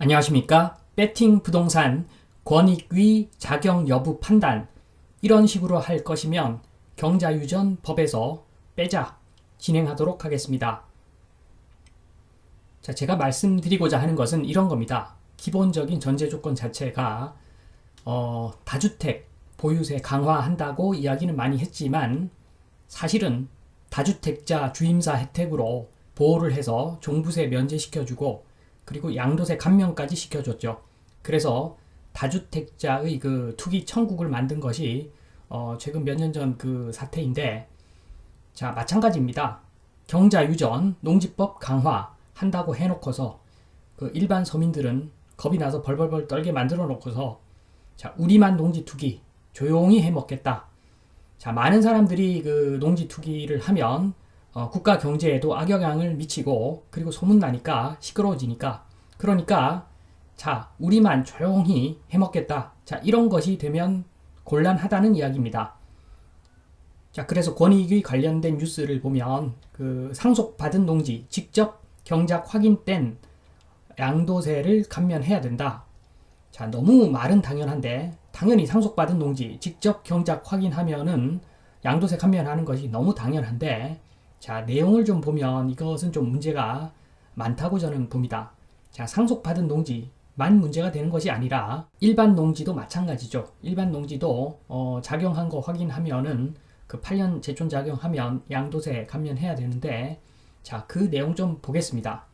안녕하십니까? 배팅 부동산 권익위 자격 여부 판단 이런 식으로 할 것이면 경자유전 법에서 빼자 진행하도록 하겠습니다. 자, 제가 말씀드리고자 하는 것은 이런 겁니다. 기본적인 전제 조건 자체가 다주택 보유세 강화한다고 이야기는 많이 했지만 사실은 다주택자 주임사 혜택으로 보호를 해서 종부세 면제시켜주고 그리고 양도세 감면까지 시켜줬죠. 그래서 다주택자의 그 투기 천국을 만든 것이 최근 몇 년 전 그 사태인데, 자, 마찬가지입니다. 경자유전 농지법 강화한다고 해놓고서 그 일반 서민들은 겁이 나서 벌벌벌 떨게 만들어 놓고서 자, 우리만 농지 투기 조용히 해먹겠다. 자, 많은 사람들이 그 농지 투기를 하면 국가 경제에도 악영향을 미치고 그리고 소문나니까 시끄러워지니까 그러니까 자, 우리만 조용히 해먹겠다. 자, 이런 것이 되면 곤란하다는 이야기입니다. 자, 그래서 권익위 관련된 뉴스를 보면 그 상속받은 농지 직접 경작 확인된 양도세를 감면해야 된다. 자, 너무 말은 당연한데 당연히 상속받은 농지 직접 경작 확인하면은 양도세 감면하는 것이 너무 당연한데, 자, 내용을 좀 보면 이것은 좀 문제가 많다고 저는 봅니다. 자, 상속받은 농지만 문제가 되는 것이 아니라 일반 농지도 마찬가지죠. 일반 농지도 작용한 거 확인하면은 그 8년 제촌 작용하면 양도세 감면해야 되는데, 자, 그 내용 좀 보겠습니다.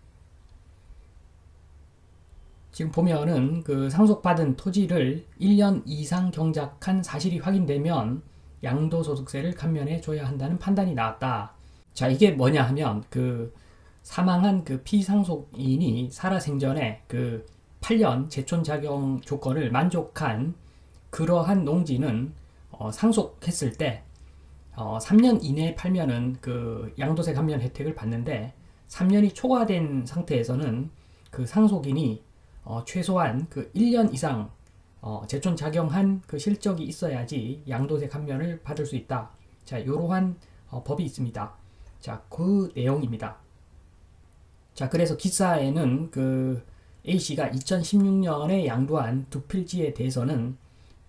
지금 보면은 그 상속받은 토지를 1년 이상 경작한 사실이 확인되면 양도소득세를 감면해 줘야 한다는 판단이 나왔다. 자, 이게 뭐냐 하면 그 사망한 그 피상속인이 살아생전에 그 8년 제촌 작용 조건을 만족한 그러한 농지는 상속했을 때 3년 이내에 팔면은 그 양도세 감면 혜택을 받는데, 3년이 초과된 상태에서는 그 상속인이 최소한 그 1년 이상 제촌 작용한 그 실적이 있어야지 양도세 감면을 받을 수 있다. 자, 이러한 법이 있습니다. 자, 그 내용입니다. 자, 그래서 기사에는 그 A씨가 2016년에 양도한 두 필지에 대해서는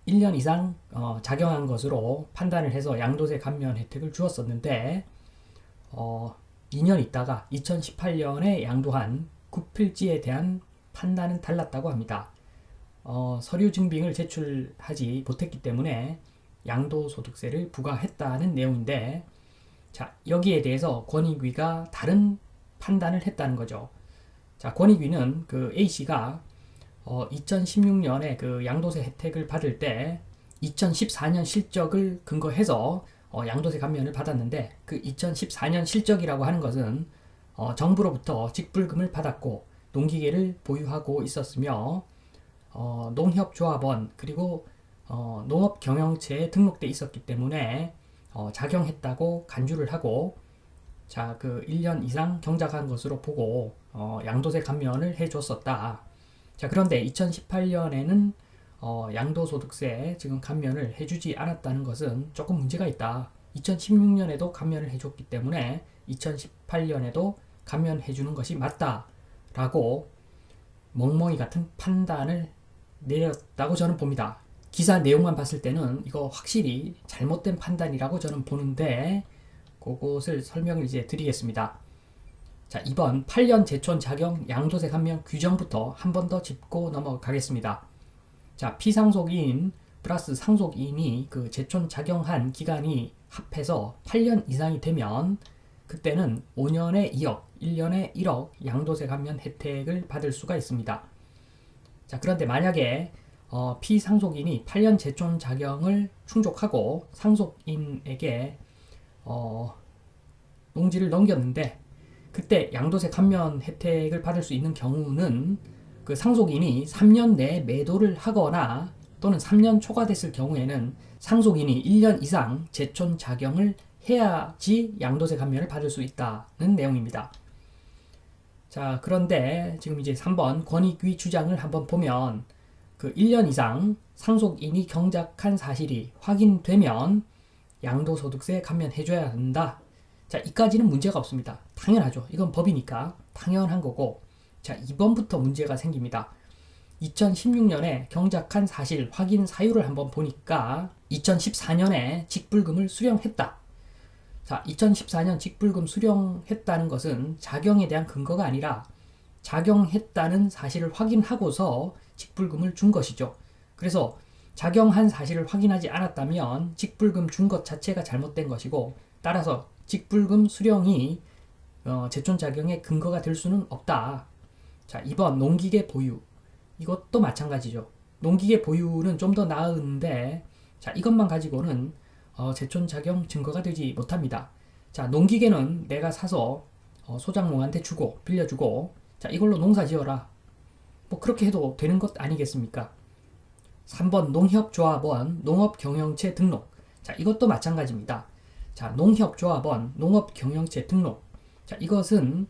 1년 이상 작용한 것으로 판단을 해서 양도세 감면 혜택을 주었었는데, 2년 있다가 2018년에 양도한 9필지에 대한 판단은 달랐다고 합니다. 서류 증빙을 제출하지 못했기 때문에 양도소득세를 부과했다는 내용인데, 자, 여기에 대해서 권익위가 다른 판단을 했다는 거죠. 자, 권익위는 그 A씨가 2016년에 그 양도세 혜택을 받을 때 2014년 실적을 근거해서 양도세 감면을 받았는데, 그 2014년 실적이라고 하는 것은 정부로부터 직불금을 받았고 농기계를 보유하고 있었으며 농협조합원 그리고 농업경영체에 등록돼 있었기 때문에 작용했다고 간주를 하고, 자, 그 1년 이상 경작한 것으로 보고 양도세 감면을 해줬었다. 자, 그런데 2018년에는 양도소득세 지금 감면을 해주지 않았다는 것은 조금 문제가 있다. 2016년에도 감면을 해줬기 때문에 2018년에도 감면해주는 것이 맞다라고 멍멍이 같은 판단을 내렸다고 저는 봅니다. 기사 내용만 봤을 때는 이거 확실히 잘못된 판단이라고 저는 보는데, 그것을 설명을 이제 드리겠습니다. 자, 이번 8년 제촌 작용 양도세 감면 규정부터 한 번 더 짚고 넘어가겠습니다. 자, 피상속인 플러스 상속인이 그 제촌 작용한 기간이 합해서 8년 이상이 되면 그때는 5년에 2억, 1년에 1억 양도세 감면 혜택을 받을 수가 있습니다. 자, 그런데 만약에 피상속인이 8년 제촌 작용을 충족하고 상속인에게 농지를 넘겼는데 그때 양도세 감면 혜택을 받을 수 있는 경우는 그 상속인이 3년 내에 매도를 하거나 또는 3년 초과됐을 경우에는 상속인이 1년 이상 제촌 작용을 해야지 양도세 감면을 받을 수 있다는 내용입니다. 자, 그런데 지금 이제 3번 권익위 주장을 한번 보면 그 1년 이상 상속인이 경작한 사실이 확인되면 양도소득세 감면해줘야 한다. 자, 이까지는 문제가 없습니다. 당연하죠. 이건 법이니까 당연한 거고, 자, 2번부터 문제가 생깁니다. 2016년에 경작한 사실 확인 사유를 한번 보니까 2014년에 직불금을 수령했다. 자, 2014년 직불금 수령했다는 것은 작용에 대한 근거가 아니라 작용했다는 사실을 확인하고서 직불금을 준 것이죠. 그래서 작용한 사실을 확인하지 않았다면 직불금 준 것 자체가 잘못된 것이고, 따라서 직불금 수령이 제촌작용의 근거가 될 수는 없다. 자, 2번 농기계 보유. 이것도 마찬가지죠. 농기계 보유는 좀 더 나은데, 자, 이것만 가지고는 제촌작용 증거가 되지 못합니다. 자, 농기계는 내가 사서 소작농한테 주고 빌려주고, 자, 이걸로 농사 지어라. 뭐 그렇게 해도 되는 것 아니겠습니까? 3번 농협조합원 농업경영체 등록. 자, 이것도 마찬가지입니다. 자, 농협조합원 농업경영체 등록. 자, 이것은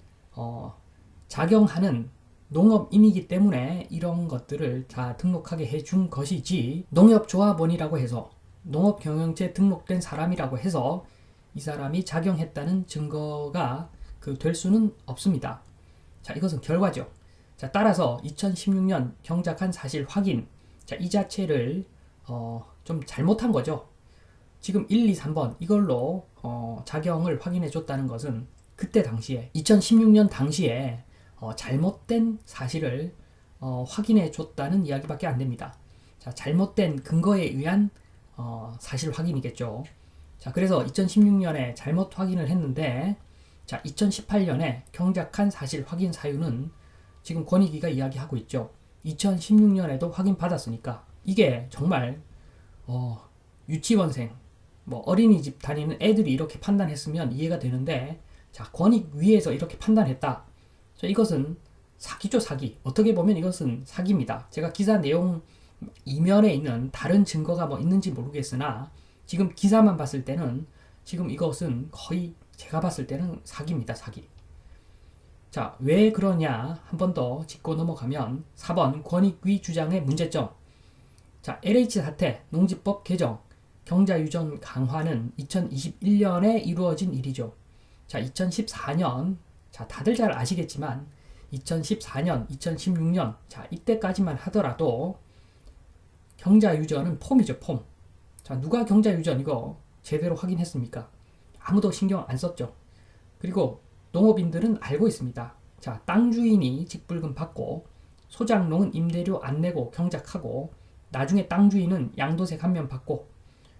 작용하는 농업인이기 때문에 이런 것들을 다 등록하게 해준 것이지, 농협조합원이라고 해서 농업경영체 등록된 사람이라고 해서 이 사람이 작용했다는 증거가 될 수는 없습니다. 자, 이것은 결과죠. 자, 따라서 2016년 경작한 사실 확인. 자, 이 자체를 좀 잘못한 거죠. 지금 1, 2, 3번 이걸로 작용을 확인해 줬다는 것은 그때 당시에 2016년 당시에 잘못된 사실을 확인해 줬다는 이야기밖에 안 됩니다. 자, 잘못된 근거에 의한 사실 확인이겠죠. 자, 그래서 2016년에 잘못 확인을 했는데, 자, 2018년에 경작한 사실 확인 사유는 지금 권익위가 이야기하고 있죠. 2016년에도 확인 받았으니까 이게 정말 유치원생, 뭐 어린이집 다니는 애들이 이렇게 판단했으면 이해가 되는데, 자, 권익위에서 이렇게 판단했다. 자, 이것은 사기죠, 사기. 어떻게 보면 이것은 사기입니다. 제가 기사 내용 이면에 있는 다른 증거가 뭐 있는지 모르겠으나 지금 기사만 봤을 때는 지금 이것은 거의 제가 봤을 때는 사기입니다, 사기. 자, 왜 그러냐 한 번 더 짚고 넘어가면 4번 권익위 주장의 문제점. 자, LH 사태, 농지법 개정, 경자유전 강화는 2021년에 이루어진 일이죠. 자, 2014년, 자, 다들 잘 아시겠지만 2014년, 2016년, 자, 이때까지만 하더라도 경자유전은 폼이죠, 폼. 자, 누가 경자유전 이거 제대로 확인했습니까? 아무도 신경 안 썼죠. 그리고 농업인들은 알고 있습니다. 자, 땅 주인이 직불금 받고 소작농은 임대료 안 내고 경작하고 나중에 땅 주인은 양도세 감면 받고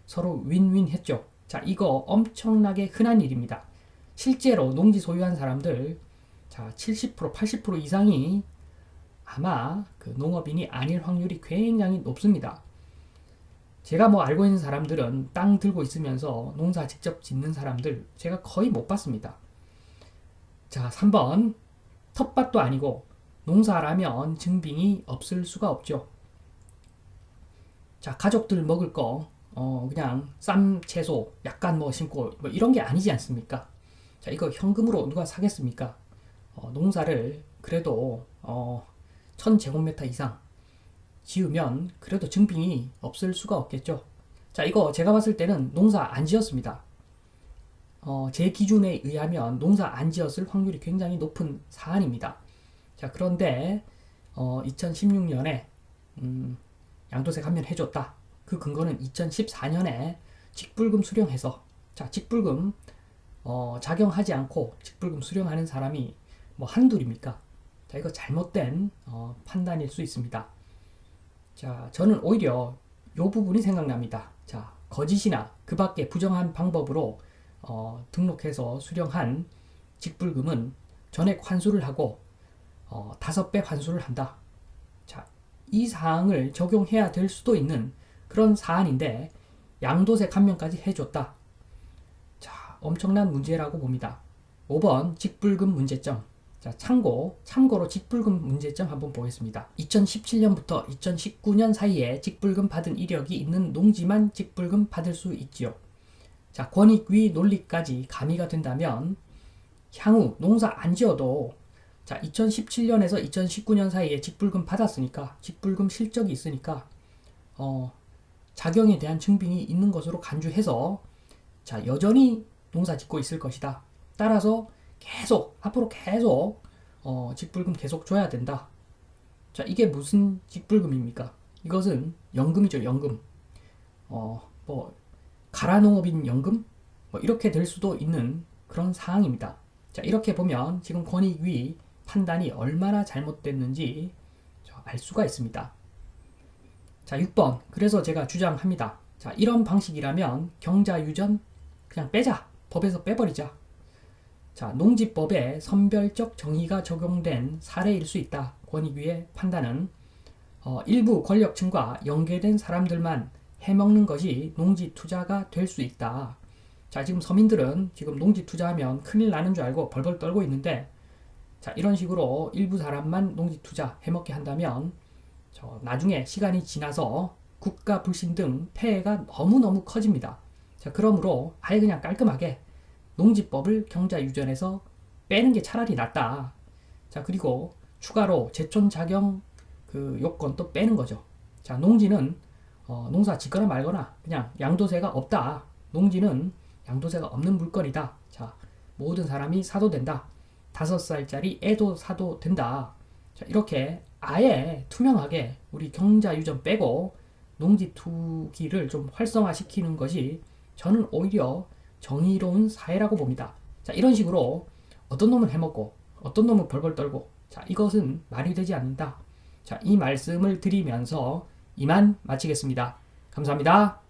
서로 윈윈 했죠. 자, 이거 엄청나게 흔한 일입니다. 실제로 농지 소유한 사람들, 자, 70%, 80% 이상이 아마 농업인이 아닐 확률이 굉장히 높습니다. 제가 뭐 알고 있는 사람들은 땅 들고 있으면서 농사 직접 짓는 사람들 제가 거의 못 봤습니다. 자, 3번 텃밭도 아니고 농사라면 증빙이 없을 수가 없죠. 자, 가족들 먹을 거 그냥 쌈, 채소 약간 뭐 심고 뭐 이런 게 아니지 않습니까? 자, 이거 현금으로 누가 사겠습니까? 농사를 그래도 1000제곱미터 이상 지으면 그래도 증빙이 없을 수가 없겠죠. 자, 이거 제가 봤을 때는 농사 안 지었습니다. 제 기준에 의하면 농사 안 지었을 확률이 굉장히 높은 사안입니다. 자, 그런데 2016년에 양도세 감면 해줬다. 그 근거는 2014년에 직불금 수령해서, 자, 직불금 작용하지 않고 직불금 수령하는 사람이 뭐 한둘입니까? 자, 이거 잘못된 판단일 수 있습니다. 자, 저는 오히려 이 부분이 생각납니다. 자, 거짓이나 그 밖에 부정한 방법으로 등록해서 수령한 직불금은 전액 환수를 하고 5배 환수를 한다. 자, 이 사항을 적용해야 될 수도 있는 그런 사안인데 양도세 감면까지 해줬다. 자, 엄청난 문제라고 봅니다. 5번 직불금 문제점. 자, 참고로 직불금 문제점 한번 보겠습니다. 2017년부터 2019년 사이에 직불금 받은 이력이 있는 농지만 직불금 받을 수 있지요. 자, 권익위 논리까지 가미가 된다면 향후 농사 안 지어도, 자, 2017년에서 2019년 사이에 직불금 받았으니까, 직불금 실적이 있으니까 작용에 대한 증빙이 있는 것으로 간주해서, 자, 여전히 농사 짓고 있을 것이다. 따라서 앞으로 계속 직불금 계속 줘야 된다. 자, 이게 무슨 직불금입니까? 이것은 연금이죠, 연금. 뭐 가라농업인 연금? 뭐 이렇게 될 수도 있는 그런 상황입니다. 자, 이렇게 보면 지금 권익위 판단이 얼마나 잘못됐는지 알 수가 있습니다. 자, 6번. 그래서 제가 주장합니다. 자, 이런 방식이라면 경자유전 그냥 빼자. 법에서 빼버리자. 자, 농지법에 선별적 정의가 적용된 사례일 수 있다. 권익위의 판단은 일부 권력층과 연계된 사람들만 해먹는 것이 농지 투자가 될 수 있다. 자, 지금 서민들은 지금 농지 투자하면 큰일 나는 줄 알고 벌벌 떨고 있는데, 자, 이런 식으로 일부 사람만 농지 투자 해먹게 한다면 나중에 시간이 지나서 국가 불신 등 폐해가 너무너무 커집니다. 자, 그러므로 아예 그냥 깔끔하게 농지법을 경자유전에서 빼는 게 차라리 낫다. 자, 그리고 추가로 제촌자경 그 요건도 빼는 거죠. 자, 농지는 농사 짓거나 말거나 그냥 양도세가 없다. 농지는 양도세가 없는 물건이다. 자, 모든 사람이 사도 된다. 5살짜리 애도 사도 된다. 자, 이렇게 아예 투명하게 우리 경자유전 빼고 농지 투기를 좀 활성화시키는 것이 저는 오히려 정의로운 사회라고 봅니다. 자, 이런 식으로 어떤 놈은 해먹고 어떤 놈은 벌벌 떨고, 자, 이것은 말이 되지 않는다. 자, 이 말씀을 드리면서 이만 마치겠습니다. 감사합니다.